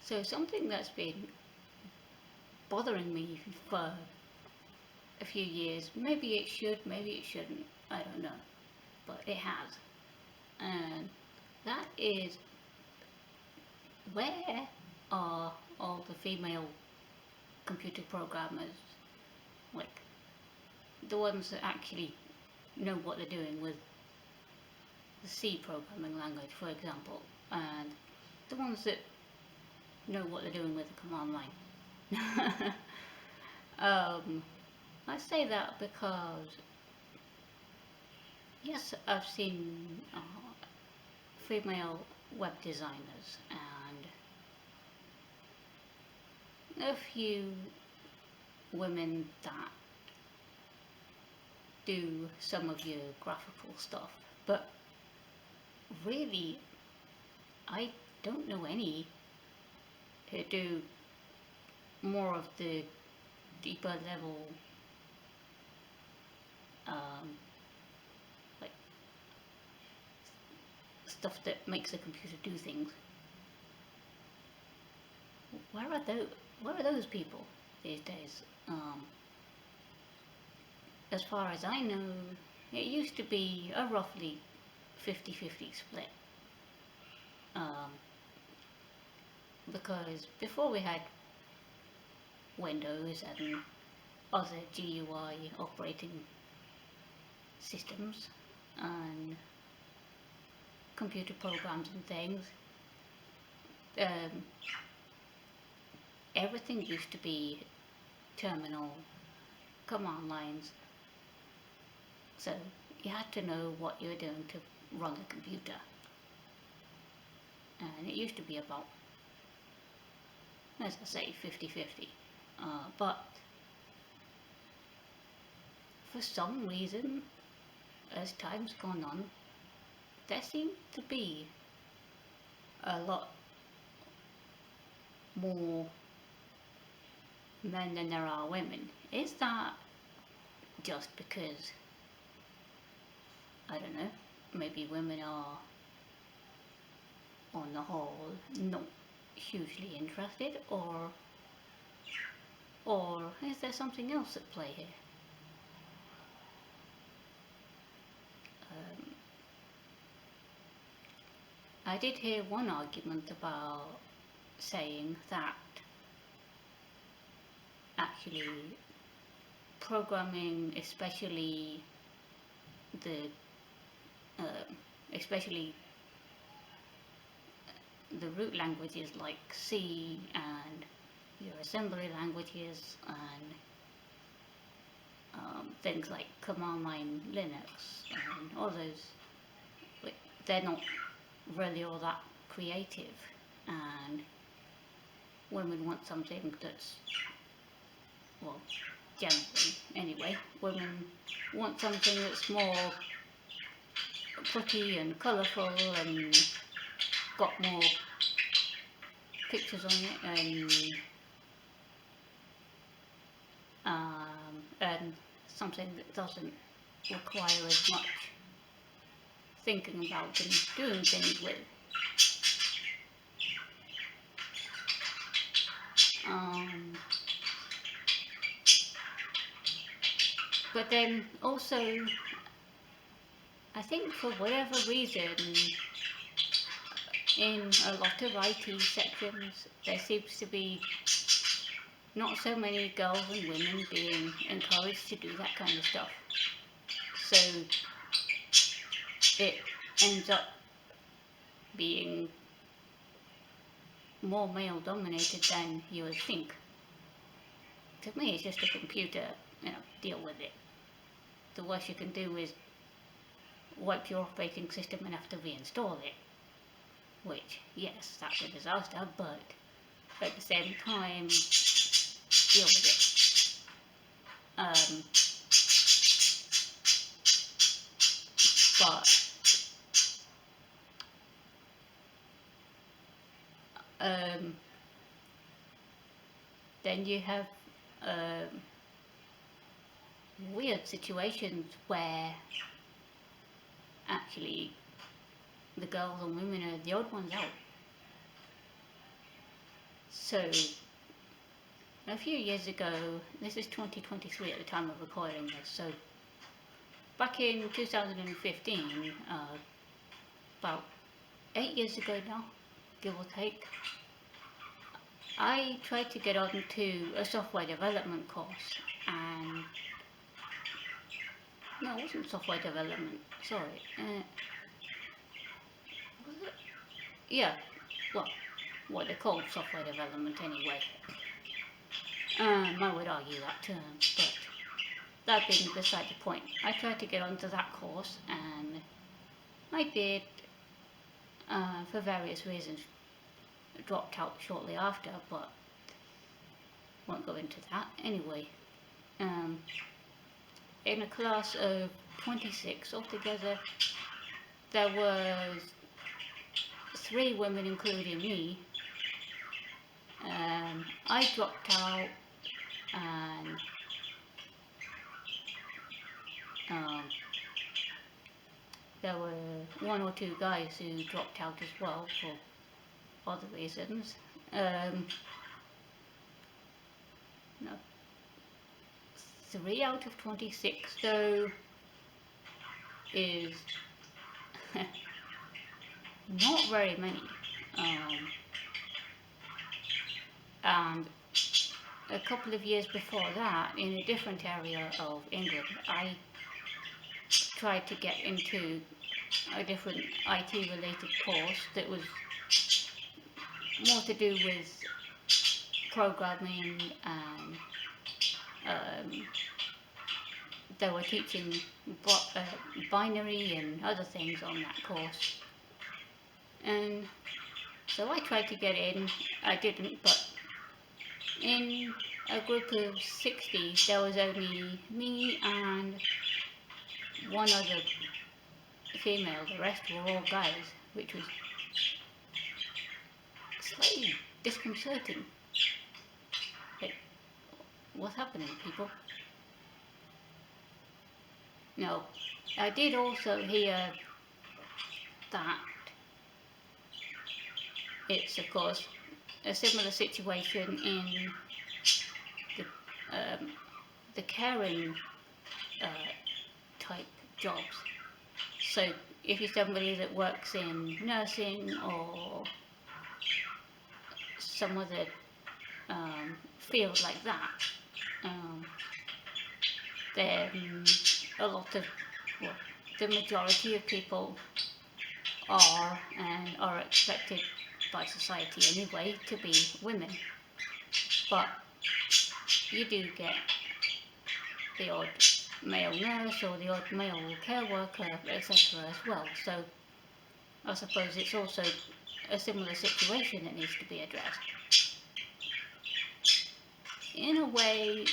So something that's been bothering me for a few years, maybe it should, maybe it shouldn't, I don't know, but it has. And that is, where are all the female computer programmers, like the ones that actually know what they're doing with the C programming language, for example, and the ones that know what they're doing with the command line? um, I say that because, yes, I've seen female web designers and a few women that do some of your graphical stuff, but really, I don't know any who do more of the deeper level, um, like stuff that makes the computer do things. Where are those? Where are those people these days? As far as I know, it used to be a roughly 50-50 split. Um, because before we had Windows and other GUI operating systems and computer programs and things, um, everything used to be terminal command lines. So you had to know what you were doing to run the computer. And it used to be about, as I say, 50-50. But for some reason, as time's gone on, there seems to be a lot more men than there are women. Is that just because, I don't know, maybe women are, on the whole, not hugely interested, or is there something else at play here? Um, I did hear one argument about saying that actually programming, the uh, especially the root languages like C and your assembly languages and things like command line Linux and all those, they're not really all that creative, and women want something that's, well, generally anyway, women want something that's more pretty and colourful and got more pictures on it and something that doesn't require as much thinking about and doing things with. Um, but then also, I think for whatever reason, in a lot of IT sections, there seems to be not so many girls and women being encouraged to do that kind of stuff. So it ends up being more male dominated than you would think. To me, it's just a computer, deal with it. The worst you can do is wipe your operating system and have to reinstall it. Which, yes, that's a disaster, but at the same time, deal with it. But then you have weird situations where actually the girls and women are the odd ones out. So, a few years ago, this is 2023 at the time of recording this, so back in 2015, about 8 years ago now, give or take, I tried to get onto a software development course, and no, it wasn't software development, sorry, was it? Yeah, well, what they call software development anyway. I would argue that term, but that being beside the point, I tried to get onto that course, and I did, for various reasons, dropped out shortly after, but won't go into that. Anyway, in a class of 26 altogether, there was 3 women, including me. I dropped out, and there were 1 or 2 guys who dropped out as well for other reasons. No, 3 out of 26 though is not very many. And a couple of years before that, in a different area of England, I tried to get into a different IT related course that was more to do with programming, and they were teaching binary and other things on that course, and so I tried to get in. I didn't, but in a group of 60 there was only me and 1 other female. The rest were all guys, which was slightly disconcerting. Like, what's happening, people? No, I did also hear that it's, of course, a similar situation in the caring type jobs. So if you're somebody that works in nursing or some other field like that, then a lot of, well, the majority of people are, and are expected by society anyway, to be women. But you do get the odd male nurse or the odd male care worker, etc. as well. So I suppose it's also a similar situation that needs to be addressed. In a way,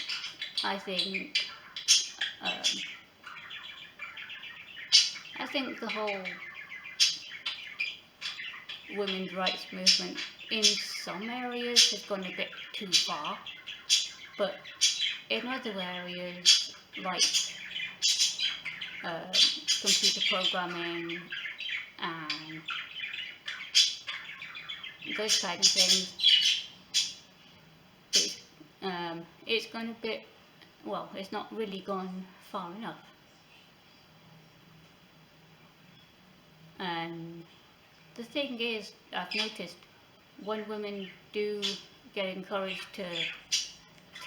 I think the whole women's rights movement in some areas has gone a bit too far, but in other areas like computer programming and those kind of things, it's gone a bit, well, it's not really gone far enough. And the thing is, I've noticed when women do get encouraged to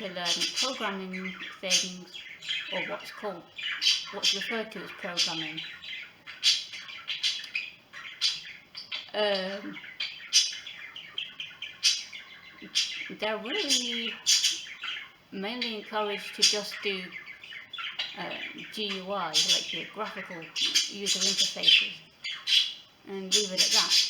learn programming things, or what's referred to as programming, they're really mainly encouraged to just do GUI, like your graphical user interfaces, and leave it at that.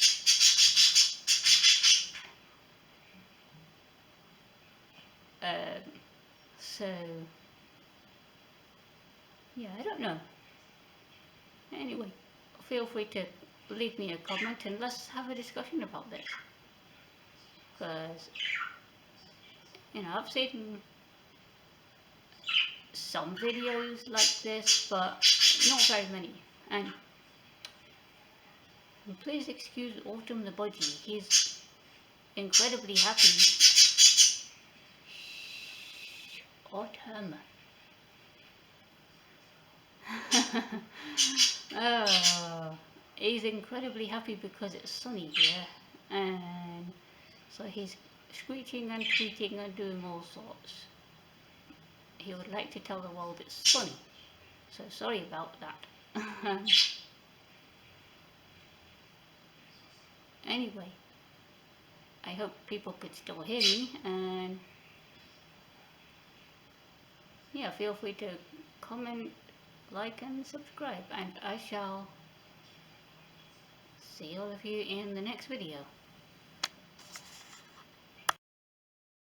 So, yeah, I don't know. Anyway, feel free to leave me a comment and let's have a discussion about this. Because, I've seen some videos like this, but not very many. And please excuse Autumn the Budgie. He's incredibly happy autumn. Oh, he's incredibly happy because it's sunny here, and so he's screeching and tweeting and doing all sorts. He would like to tell the world it's sunny, so sorry about that. Anyway, I hope people could still hear me, and yeah, feel free to comment, like and subscribe, and I shall see all of you in the next video.